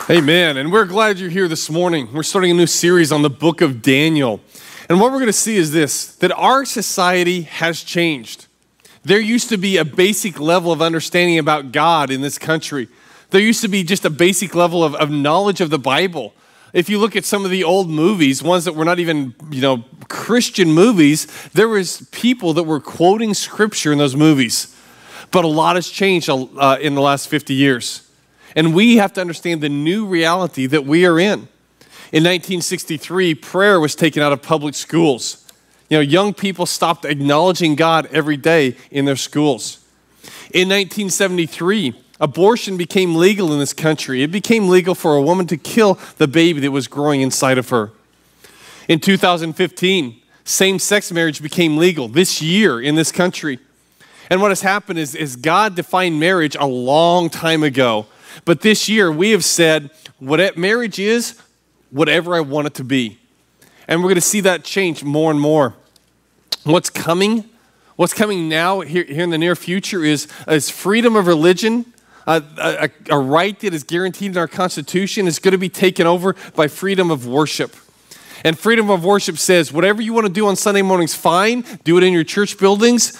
Amen. And we're glad you're here this morning. We're starting a new series on the book of Daniel. And what we're going to see is this, that our society has changed. There used to be a basic level of understanding about God in this country. There used to be just a basic level of knowledge of the Bible. If you look at some of the old movies, ones that were not even, Christian movies, there was people that were quoting scripture in those movies. But a lot has changed in the last 50 years. And we have to understand the new reality that we are in. In 1963, prayer was taken out of public schools. Young people stopped acknowledging God every day in their schools. In 1973, abortion became legal in this country. It became legal for a woman to kill the baby that was growing inside of her. In 2015, same-sex marriage became legal this year in this country. And what has happened is God defined marriage a long time ago. But this year, we have said, what marriage is, whatever I want it to be. And we're going to see that change more and more. What's coming now, here in the near future, is freedom of religion, a right that is guaranteed in our Constitution, is going to be taken over by freedom of worship. And freedom of worship says, whatever you want to do on Sunday mornings, fine, do it in your church buildings,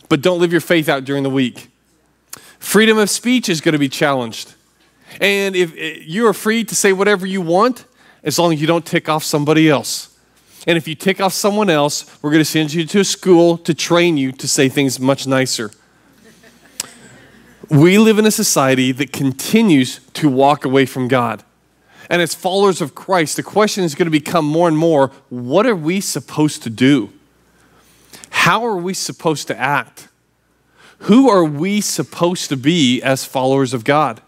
but don't live your faith out during the week. Freedom of speech is going to be challenged. And if you are free to say whatever you want, as long as you don't tick off somebody else. And if you tick off someone else, we're going to send you to a school to train you to say things much nicer. We live in a society that continues to walk away from God. And as followers of Christ, the question is going to become more and more, what are we supposed to do? How are we supposed to act? Who are we supposed to be as followers of God?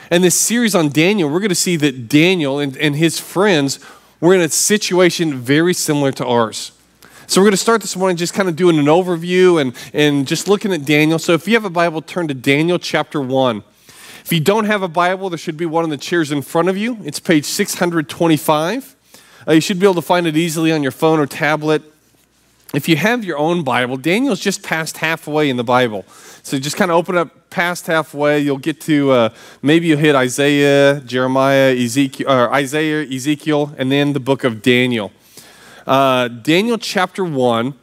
And this series on Daniel, we're going to see that Daniel and his friends were in a situation very similar to ours. So we're going to start this morning just kind of doing an overview and just looking at Daniel. So if you have a Bible, turn to Daniel chapter 1. If you don't have a Bible, there should be one in the chairs in front of you. It's page 625. You should be able to find it easily on your phone or tablet. If you have your own Bible, Daniel's just past halfway in the Bible. So just kind of open up past halfway. You'll get to, maybe you'll hit Isaiah, Jeremiah, Ezekiel, and then the book of Daniel. Daniel chapter 1,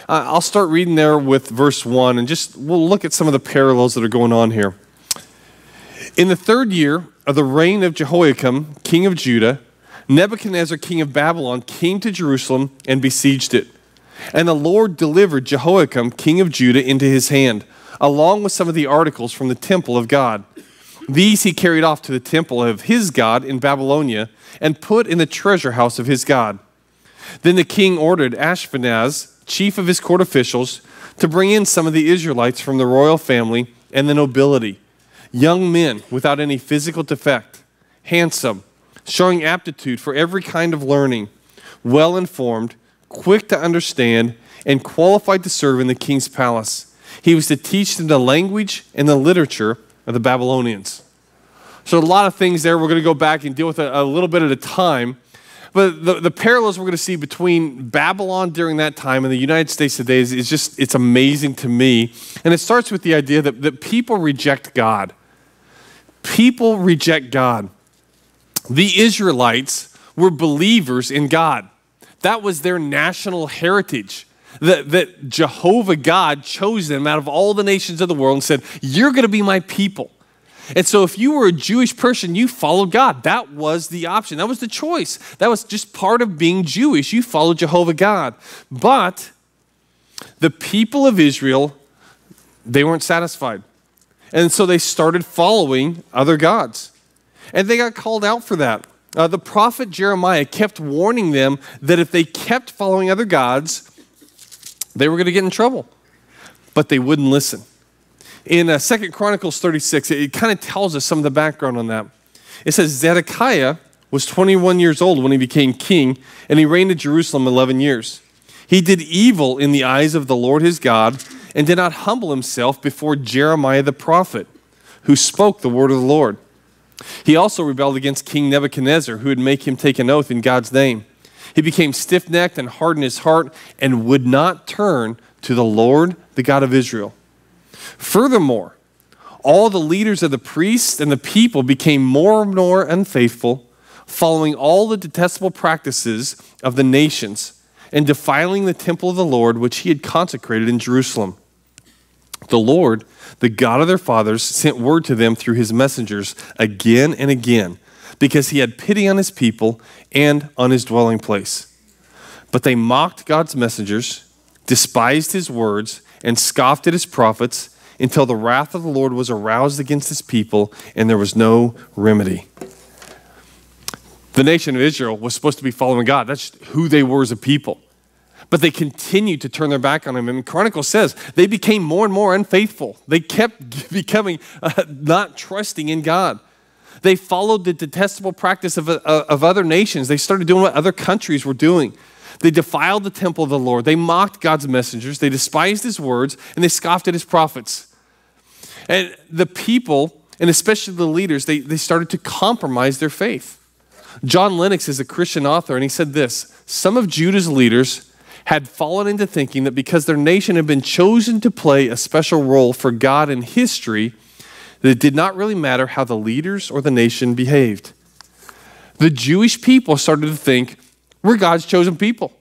I'll start reading there with verse 1, and we'll look at some of the parallels that are going on here. In the 3rd year of the reign of Jehoiakim, king of Judah, Nebuchadnezzar, king of Babylon, came to Jerusalem and besieged it. And the Lord delivered Jehoiakim, king of Judah, into his hand, along with some of the articles from the temple of God. These he carried off to the temple of his God in Babylonia and put in the treasure house of his God. Then the king ordered Ashpenaz, chief of his court officials, to bring in some of the Israelites from the royal family and the nobility, young men without any physical defect, handsome, showing aptitude for every kind of learning, well-informed, quick to understand, and qualified to serve in the king's palace. He was to teach them the language and the literature of the Babylonians. So a lot of things there we're going to go back and deal with a little bit at a time. But the parallels we're going to see between Babylon during that time and the United States today it's amazing to me. And it starts with the idea that people reject God. People reject God. The Israelites were believers in God. That was their national heritage. That Jehovah God chose them out of all the nations of the world and said, you're going to be my people. And so if you were a Jewish person, you followed God. That was the option. That was the choice. That was just part of being Jewish. You followed Jehovah God. But the people of Israel, they weren't satisfied. And so they started following other gods. And they got called out for that. The prophet Jeremiah kept warning them that if they kept following other gods, they were going to get in trouble. But they wouldn't listen. In 2 Chronicles 36, it kind of tells us some of the background on that. It says, Zedekiah was 21 years old when he became king, and he reigned in Jerusalem 11 years. He did evil in the eyes of the Lord his God, and did not humble himself before Jeremiah the prophet, who spoke the word of the Lord. He also rebelled against King Nebuchadnezzar, who would make him take an oath in God's name. He became stiff-necked and hardened his heart and would not turn to the Lord, the God of Israel. Furthermore, All the leaders of the priests and the people became more and more unfaithful, following all the detestable practices of the nations and defiling the temple of the Lord, which he had consecrated in Jerusalem. The Lord, the God of their fathers, sent word to them through his messengers again and again, because he had pity on his people and on his dwelling place. But they mocked God's messengers, despised his words, and scoffed at his prophets, until the wrath of the Lord was aroused against his people, and there was no remedy. The nation of Israel was supposed to be following God. That's who they were as a people. But they continued to turn their back on him. And Chronicles says they became more and more unfaithful. They kept becoming not trusting in God. They followed the detestable practice of other nations. They started doing what other countries were doing. They defiled the temple of the Lord. They mocked God's messengers. They despised his words, and they scoffed at his prophets. And the people, and especially the leaders, they started to compromise their faith. John Lennox is a Christian author, and he said this: some of Judah's leaders had fallen into thinking that because their nation had been chosen to play a special role for God in history, that it did not really matter how the leaders or the nation behaved. The Jewish people started to think, we're God's chosen people.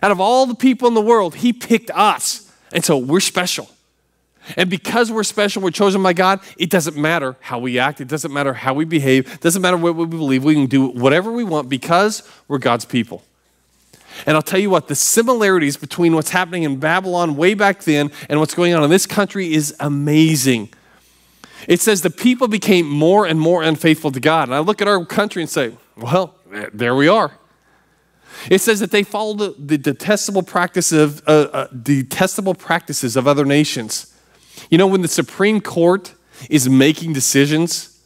Out of all the people in the world, he picked us, and so we're special. And because we're special, we're chosen by God, it doesn't matter how we act, it doesn't matter how we behave, it doesn't matter what we believe, we can do whatever we want because we're God's people. And I'll tell you what, the similarities between what's happening in Babylon way back then and what's going on in this country is amazing. It says the people became more and more unfaithful to God. And I look at our country and say, well, there we are. It says that they followed the detestable practices of other nations. You know, when the Supreme Court is making decisions,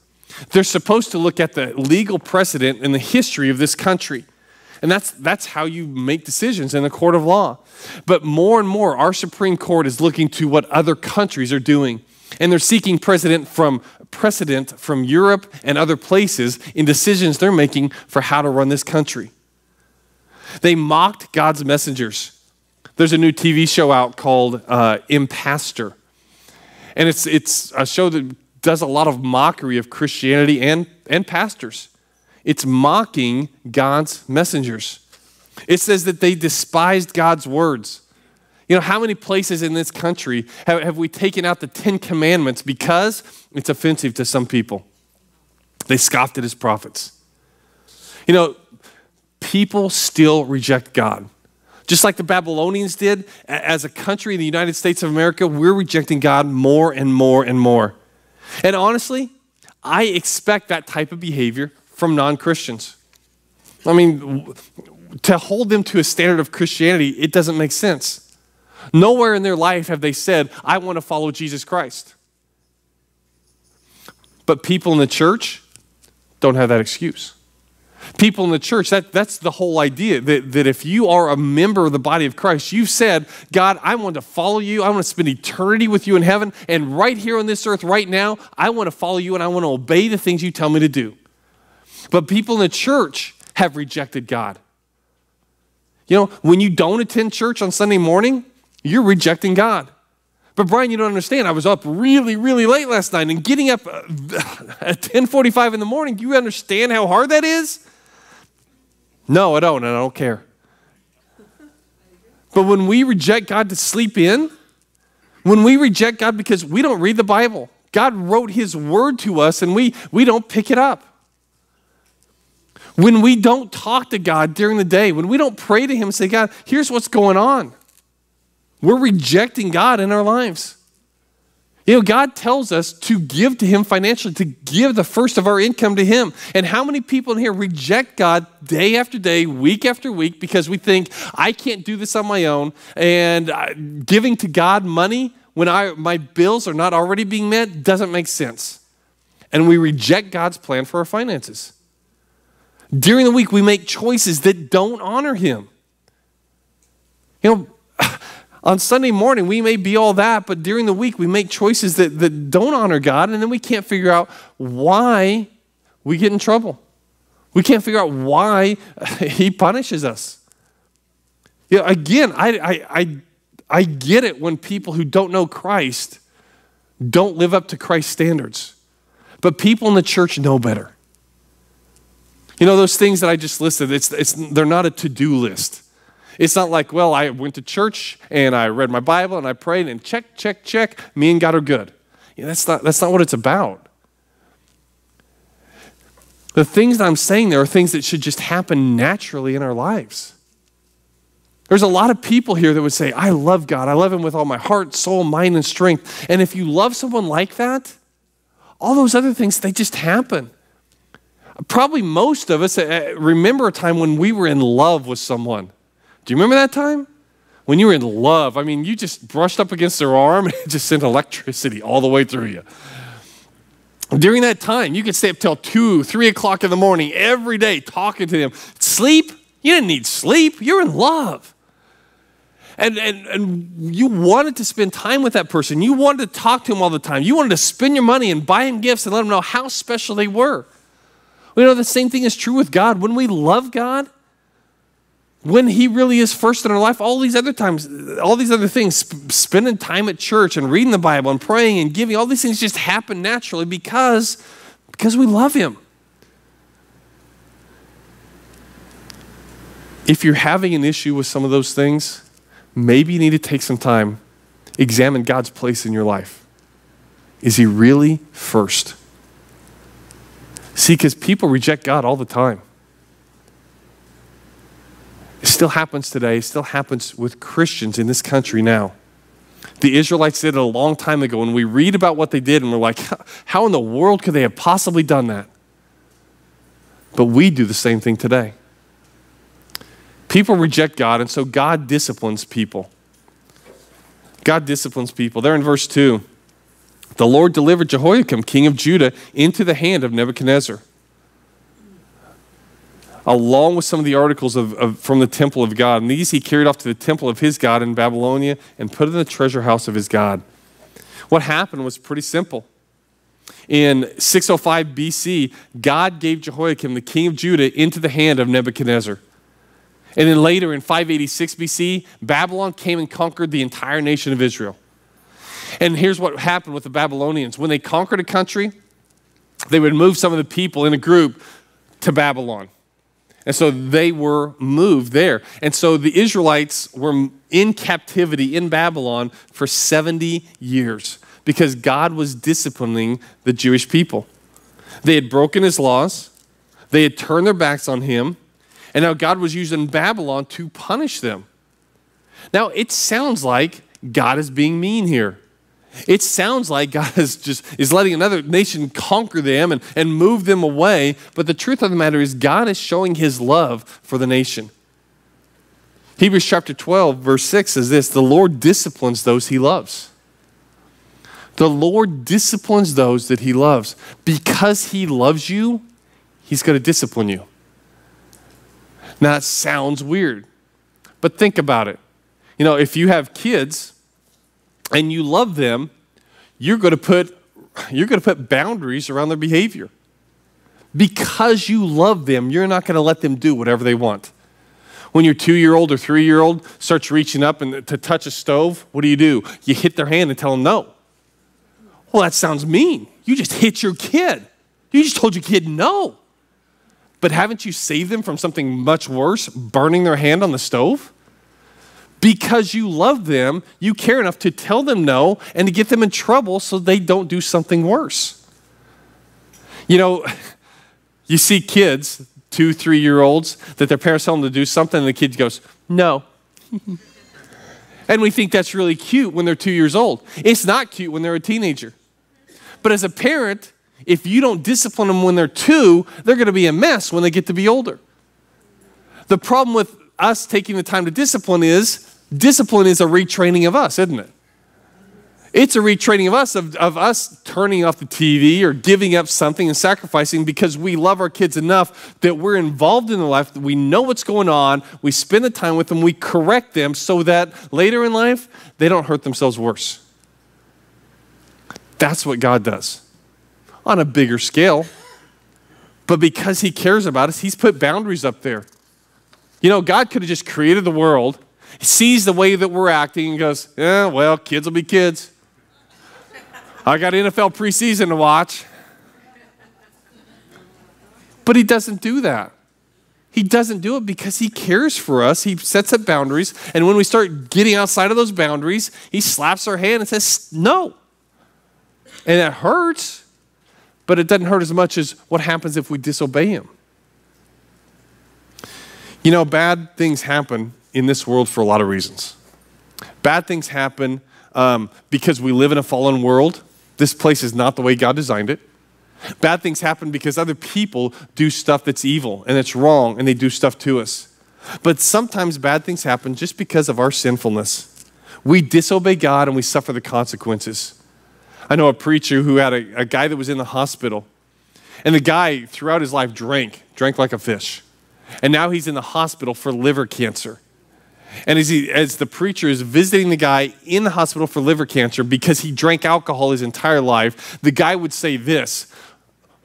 they're supposed to look at the legal precedent in the history of this country. And that's how you make decisions in a court of law. But more and more, our Supreme Court is looking to what other countries are doing. And they're seeking precedent from Europe and other places in decisions they're making for how to run this country. They mocked God's messengers. There's a new TV show out called Impastor. And it's a show that does a lot of mockery of Christianity and pastors. It's mocking God's messengers. It says that they despised God's words. You know, how many places in this country have we taken out the 10 Commandments because it's offensive to some people? They scoffed at his prophets. You know, people still reject God. Just like the Babylonians did, as a country in the United States of America, we're rejecting God more and more and more. And honestly, I expect that type of behavior from non-Christians. I mean, to hold them to a standard of Christianity, it doesn't make sense. Nowhere in their life have they said, I want to follow Jesus Christ. But people in the church don't have that excuse. People in the church, that's the whole idea, that if you are a member of the body of Christ, you've said, God, I want to follow you. I want to spend eternity with you in heaven. And right here on this earth right now, I want to follow you and I want to obey the things you tell me to do. But people in the church have rejected God. You know, when you don't attend church on Sunday morning, you're rejecting God. But Brian, you don't understand. I was up really, really late last night, and getting up at 10:45 in the morning, do you understand how hard that is? No, I don't, and I don't care. But when we reject God to sleep in, when we reject God because we don't read the Bible, God wrote his word to us, and we don't pick it up. When we don't talk to God during the day, when we don't pray to him and say, God, here's what's going on, we're rejecting God in our lives. You know, God tells us to give to him financially, to give the first of our income to him. And how many people in here reject God day after day, week after week, because we think, I can't do this on my own, and giving to God money when my bills are not already being met doesn't make sense. And we reject God's plan for our finances. During the week, we make choices that don't honor him. You know, on Sunday morning, we may be all that, but during the week, we make choices that don't honor God, and then we can't figure out why we get in trouble. We can't figure out why he punishes us. You know, again, I get it when people who don't know Christ don't live up to Christ's standards. But people in the church know better. You know, those things that I just listed, they're not a to-do list. It's not like, well, I went to church and I read my Bible and I prayed and check, check, check, me and God are good. Yeah, that's not what it's about. The things that I'm saying there are things that should just happen naturally in our lives. There's a lot of people here that would say, I love God. I love him with all my heart, soul, mind, and strength. And if you love someone like that, all those other things, they just happen. Probably most of us remember a time when we were in love with someone. Do you remember that time? When you were in love, I mean, you just brushed up against their arm and it just sent electricity all the way through you. During that time, you could stay up till 2, 3 o'clock in the morning every day talking to them. Sleep? You didn't need sleep. You're in love. And you wanted to spend time with that person. You wanted to talk to him all the time. You wanted to spend your money and buy him gifts and let him know how special they were. We know the same thing is true with God. When we love God, when he really is first in our life, all these other times, all these other things, spending time at church and reading the Bible and praying and giving, all these things just happen naturally because we love him. If you're having an issue with some of those things, maybe you need to take some time, examine God's place in your life. Is he really first? See, because people reject God all the time. It still happens today. It still happens with Christians in this country now. The Israelites did it a long time ago, and we read about what they did, and we're like, how in the world could they have possibly done that? But we do the same thing today. People reject God, and so God disciplines people. God disciplines people. There in verse 2. The Lord delivered Jehoiakim, king of Judah, into the hand of Nebuchadnezzar, along with some of the articles from the temple of God. And these he carried off to the temple of his God in Babylonia and put in the treasure house of his God. What happened was pretty simple. In 605 BC, God gave Jehoiakim, the king of Judah, into the hand of Nebuchadnezzar. And then later in 586 BC, Babylon came and conquered the entire nation of Israel. And here's what happened with the Babylonians. When they conquered a country, they would move some of the people in a group to Babylon. And so they were moved there. And so the Israelites were in captivity in Babylon for 70 years because God was disciplining the Jewish people. They had broken his laws. They had turned their backs on him. And now God was using Babylon to punish them. Now, it sounds like God is being mean here. It sounds like God is letting another nation conquer them and move them away. But the truth of the matter is God is showing his love for the nation. Hebrews chapter 12, verse 6 says this, the Lord disciplines those he loves. The Lord disciplines those that he loves. Because he loves you, he's going to discipline you. Now, it sounds weird, but think about it. You know, if you have kids and you love them, you're going to put boundaries around their behavior. Because you love them, you're not going to let them do whatever they want. When your 2-year-old or 3-year-old starts reaching up to touch a stove, what do? You hit their hand and tell them no. Well, that sounds mean. You just hit your kid. You just told your kid no. But haven't you saved them from something much worse, burning their hand on the stove? Because you love them, you care enough to tell them no and to get them in trouble so they don't do something worse. You know, you see kids, 2, 3-year-olds, that their parents tell them to do something and the kid goes, no. And we think that's really cute when they're 2 years old. It's not cute when they're a teenager. But as a parent, if you don't discipline them when they're 2, they're going to be a mess when they get to be older. The problem with us taking the time to discipline is a retraining of us, isn't it? It's a retraining of us turning off the TV or giving up something and sacrificing because we love our kids enough that we're involved in their life, that we know what's going on, we spend the time with them, we correct them so that later in life, they don't hurt themselves worse. That's what God does on a bigger scale. But because he cares about us, he's put boundaries up there. You know, God could have just created the world, sees the way that we're acting and goes, yeah, well, kids will be kids. I got NFL preseason to watch. But he doesn't do that. He doesn't do it because he cares for us. He sets up boundaries. And when we start getting outside of those boundaries, he slaps our hand and says, no. And that hurts, but it doesn't hurt as much as what happens if we disobey him. You know, bad things happen in this world for a lot of reasons. Bad things happen because we live in a fallen world. This place is not the way God designed it. Bad things happen because other people do stuff that's evil and it's wrong, and they do stuff to us. But sometimes bad things happen just because of our sinfulness. We disobey God and we suffer the consequences. I know a preacher who had a guy that was in the hospital, and the guy throughout his life drank like a fish. And now he's in the hospital for liver cancer. And as the preacher is visiting the guy in the hospital for liver cancer because he drank alcohol his entire life, the guy would say this: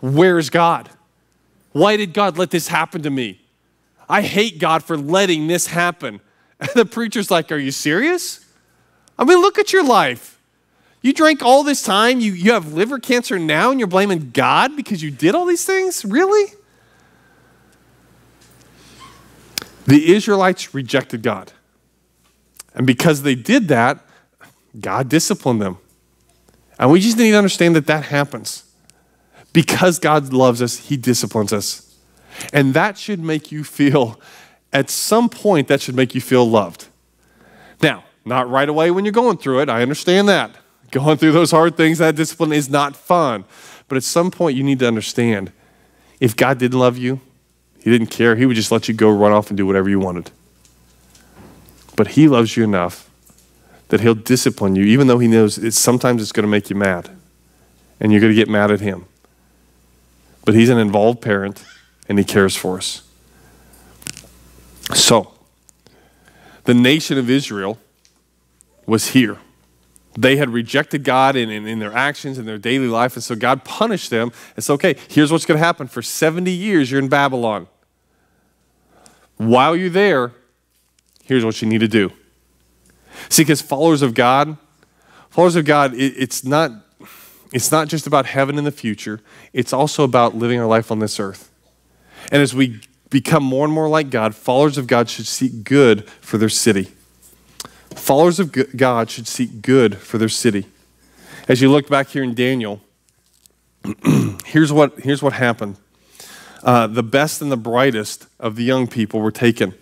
where's God? Why did God let this happen to me? I hate God for letting this happen. And the preacher's like, are you serious? I mean, look at your life. You drank all this time, you have liver cancer now, and you're blaming God because you did all these things? Really? The Israelites rejected God. And because they did that, God disciplined them. And we just need to understand that that happens. Because God loves us, he disciplines us. And that should make you feel, at some point, that should make you feel loved. Now, not right away when you're going through it. I understand that. Going through those hard things, that discipline is not fun. But at some point, you need to understand, if God didn't love you, he didn't care, he would just let you go run off and do whatever you wanted. But he loves you enough that he'll discipline you, even though he knows sometimes it's going to make you mad. And you're going to get mad at him. But he's an involved parent, and he cares for us. So, the nation of Israel was here. They had rejected God in their actions, in their daily life, and so God punished them. It's okay, here's what's going to happen. For 70 years, you're in Babylon. While you're there, here's what you need to do. See, because followers of God, it's not just about heaven in the future. It's also about living our life on this earth. And as we become more and more like God, followers of God should seek good for their city. Followers of God should seek good for their city. As you look back here in Daniel, here's what happened. The best and the brightest of the young people were taken.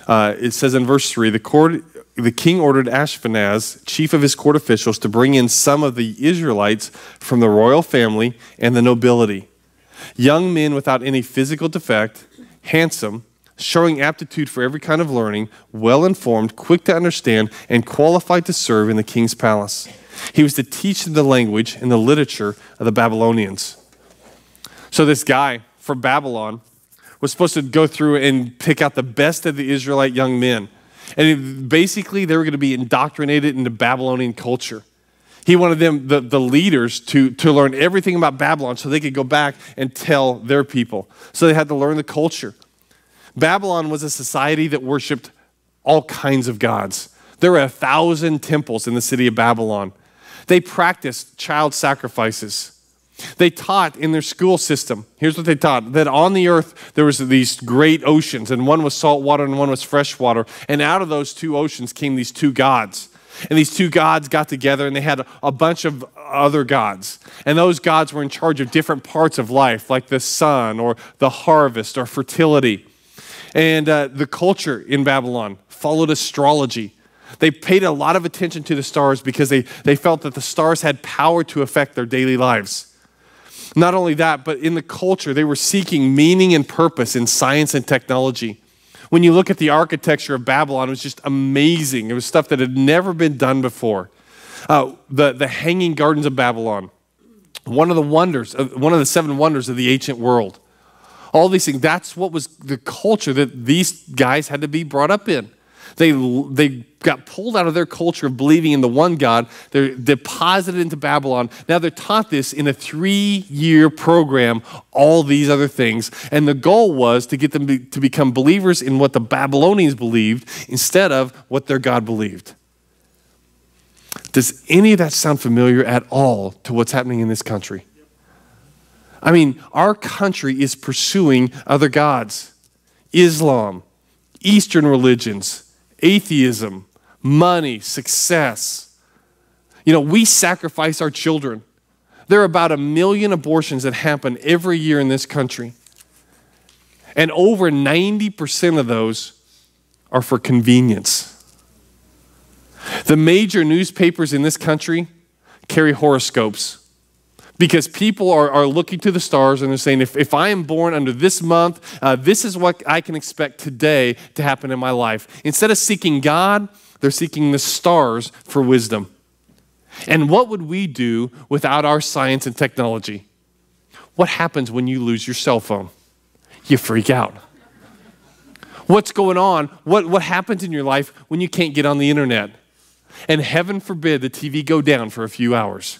It says in verse 3, the king ordered Ashpenaz, chief of his court officials, to bring in some of the Israelites from the royal family and the nobility. Young men without any physical defect, handsome, showing aptitude for every kind of learning, well-informed, quick to understand, and qualified to serve in the king's palace. He was to teach them the language and the literature of the Babylonians. So this guy from Babylon was supposed to go through and pick out the best of the Israelite young men. And basically, they were going to be indoctrinated into Babylonian culture. He wanted them, the leaders, to learn everything about Babylon so they could go back and tell their people. So they had to learn the culture. Babylon was a society that worshiped all kinds of gods. There were 1,000 temples in the city of Babylon. They practiced child sacrifices. They taught in their school system, here's what they taught, that on the earth there was these great oceans, and one was salt water and one was fresh water. And out of those two oceans came these two gods. And these two gods got together and they had a bunch of other gods. And those gods were in charge of different parts of life, like the sun or the harvest or fertility. And the culture in Babylon followed astrology. They paid a lot of attention to the stars because they felt that the stars had power to affect their daily lives. Not only that, but in the culture, they were seeking meaning and purpose in science and technology. When you look at the architecture of Babylon, it was just amazing. It was stuff that had never been done before. The Hanging Gardens of Babylon, one of the 7 wonders of the ancient world. All these things, that's what was the culture that these guys had to be brought up in. They got pulled out of their culture of believing in the one God. They're deposited into Babylon. Now they're taught this in a 3-year program, all these other things. And the goal was to get them to become believers in what the Babylonians believed instead of what their God believed. Does any of that sound familiar at all to what's happening in this country? I mean, our country is pursuing other gods. Islam, Eastern religions, atheism, money, success. You know, we sacrifice our children. There are about 1 million abortions that happen every year in this country. And over 90% of those are for convenience. The major newspapers in this country carry horoscopes because people are looking to the stars and they're saying, if I am born under this month, this is what I can expect today to happen in my life. Instead of seeking God, they're seeking the stars for wisdom. And what would we do without our science and technology? What happens when you lose your cell phone? You freak out. What's going on? What happens in your life when you can't get on the internet? And heaven forbid the TV go down for a few hours.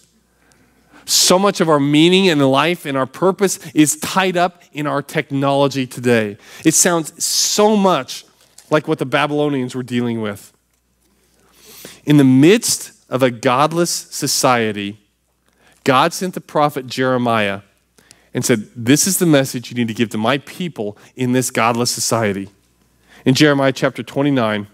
So much of our meaning in life and our purpose is tied up in our technology today. It sounds so much like what the Babylonians were dealing with. In the midst of a godless society, God sent the prophet Jeremiah and said, this is the message you need to give to my people in this godless society. In Jeremiah chapter 29,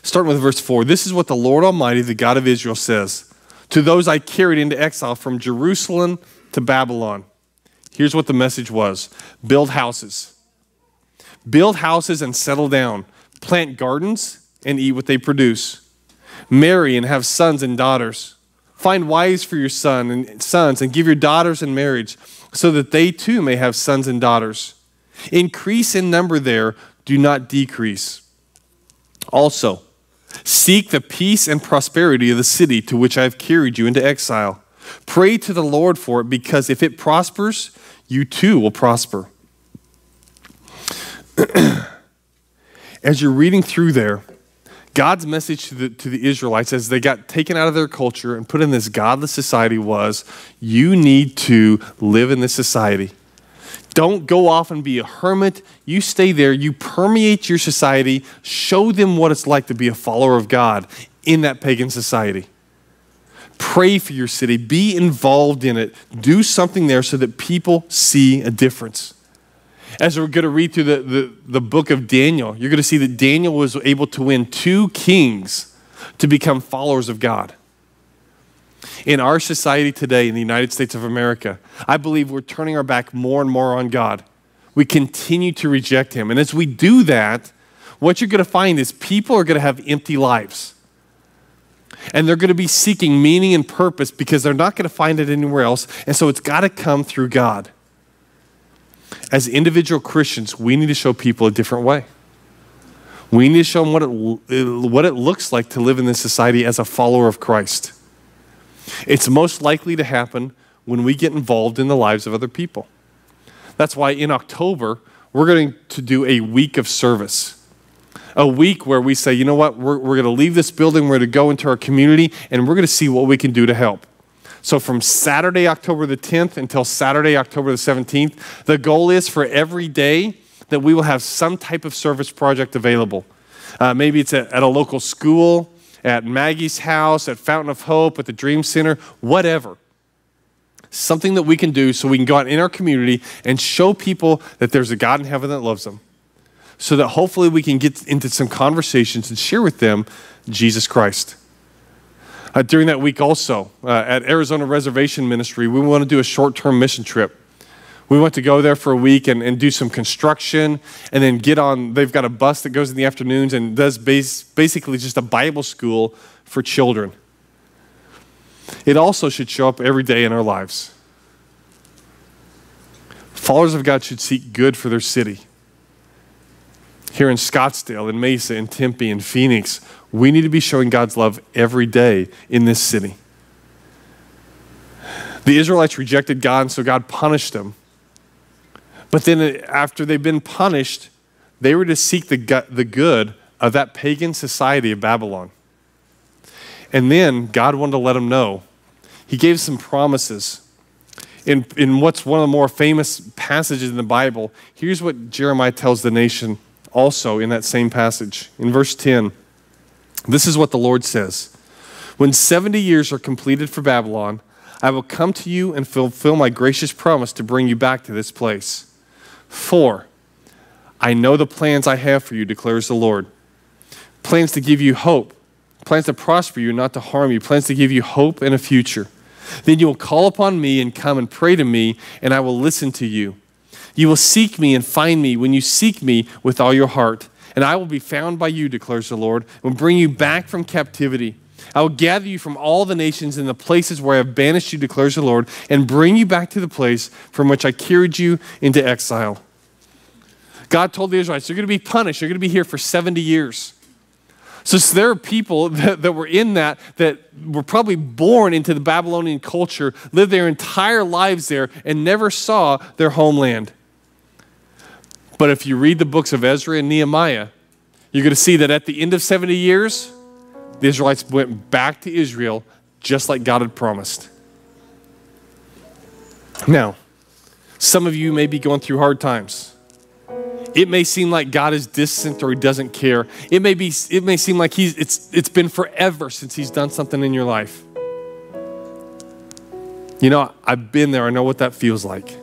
starting with verse 4, this is what the Lord Almighty, the God of Israel, says to those I carried into exile from Jerusalem to Babylon. Here's what the message was. Build houses. Build houses and settle down. Plant gardens and eat what they produce. Marry and have sons and daughters. Find wives for your sons and give your daughters in marriage so that they too may have sons and daughters. Increase in number there, do not decrease. Also, seek the peace and prosperity of the city to which I have carried you into exile. Pray to the Lord for it, because if it prospers, you too will prosper. As you're reading through there, God's message to the Israelites as they got taken out of their culture and put in this godless society was, you need to live in this society. Don't go off and be a hermit. You stay there. You permeate your society. Show them what it's like to be a follower of God in that pagan society. Pray for your city. Be involved in it. Do something there so that people see a difference. As we're going to read through the book of Daniel, you're going to see that Daniel was able to win 2 kings to become followers of God. In our society today, in the United States of America, I believe we're turning our back more and more on God. We continue to reject Him. And as we do that, what you're going to find is people are going to have empty lives. And they're going to be seeking meaning and purpose because they're not going to find it anywhere else. And so it's got to come through God. As individual Christians, we need to show people a different way. We need to show them what it looks like to live in this society as a follower of Christ. It's most likely to happen when we get involved in the lives of other people. That's why in October, we're going to do a week of service. A week where we say, you know what, we're going to leave this building, we're going to go into our community, and we're going to see what we can do to help. So from Saturday, October the 10th until Saturday, October the 17th, the goal is for every day that we will have some type of service project available. Maybe it's at a local school, at Maggie's house, at Fountain of Hope, at the Dream Center, whatever. Something that we can do so we can go out in our community and show people that there's a God in heaven that loves them. So that hopefully we can get into some conversations and share with them Jesus Christ. During that week also, at Arizona Reservation Ministry, we want to do a short-term mission trip. We want to go there for a week and do some construction and then get on. They've got a bus that goes in the afternoons and does basically just a Bible school for children. It also should show up every day in our lives. Followers of God should seek good for their city. Here in Scottsdale, in Mesa, in Tempe, in Phoenix, we need to be showing God's love every day in this city. The Israelites rejected God, and so God punished them. But then after they've been punished, they were to seek the good of that pagan society of Babylon. And then God wanted to let them know. He gave some promises. In what's one of the more famous passages in the Bible, here's what Jeremiah tells the nation also in that same passage. In verse 10, this is what the Lord says. When 70 years are completed for Babylon, I will come to you and fulfill my gracious promise to bring you back to this place. For I know the plans I have for you, declares the Lord. Plans to give you hope, plans to prosper you, not to harm you, plans to give you hope and a future. Then you will call upon me and come and pray to me, and I will listen to you. You will seek me and find me when you seek me with all your heart. And I will be found by you, declares the Lord, and will bring you back from captivity. I will gather you from all the nations and the places where I have banished you, declares the Lord, and bring you back to the place from which I carried you into exile. God told the Israelites, you're going to be punished. You're going to be here for 70 years. So there are people that were in that were probably born into the Babylonian culture, lived their entire lives there, and never saw their homeland. But if you read the books of Ezra and Nehemiah, you're going to see that at the end of 70 years, the Israelites went back to Israel just like God had promised. Now, some of you may be going through hard times. It may seem like God is distant or he doesn't care. It may seem like it's been forever since he's done something in your life. You know, I've been there. I know what that feels like.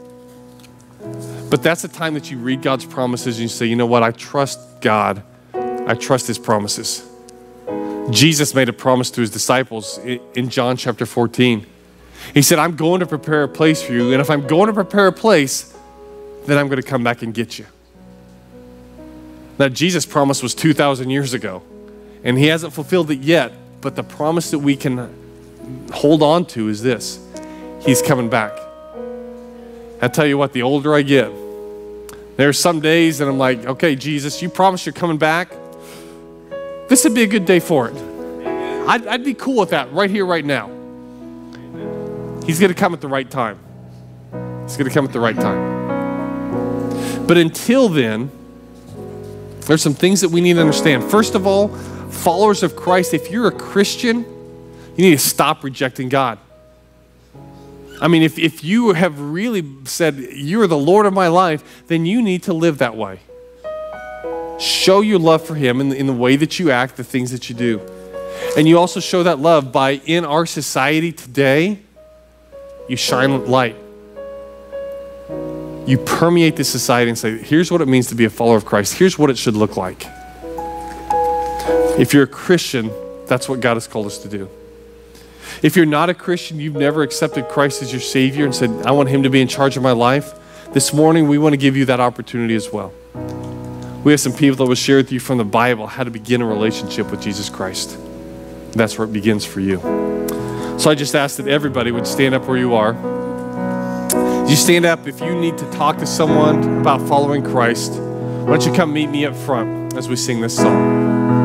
But that's the time that you read God's promises and you say, you know what? I trust God. I trust his promises. Jesus made a promise to his disciples in John chapter 14. He said, I'm going to prepare a place for you. And if I'm going to prepare a place, then I'm going to come back and get you. Now, Jesus' promise was 2,000 years ago, and he hasn't fulfilled it yet, but the promise that we can hold on to is this. He's coming back. I tell you what, the older I get, there's some days that I'm like, okay, Jesus, you promised you're coming back. This would be a good day for it. I'd be cool with that right here, right now. He's going to come at the right time. He's going to come at the right time. But until then, there's some things that we need to understand. First of all, followers of Christ, if you're a Christian, you need to stop rejecting God. I mean, if you have really said, you're the Lord of my life, then you need to live that way. Show your love for him in the way that you act, the things that you do. And you also show that love by, in our society today, you shine light. You permeate this society and say, here's what it means to be a follower of Christ. Here's what it should look like. If you're a Christian, that's what God has called us to do. If you're not a Christian, you've never accepted Christ as your Savior and said, I want him to be in charge of my life, this morning we want to give you that opportunity as well. We have some people that will share with you from the Bible how to begin a relationship with Jesus Christ. That's where it begins for you. So I just ask that everybody would stand up where you are. You stand up if you need to talk to someone about following Christ. Why don't you come meet me up front as we sing this song?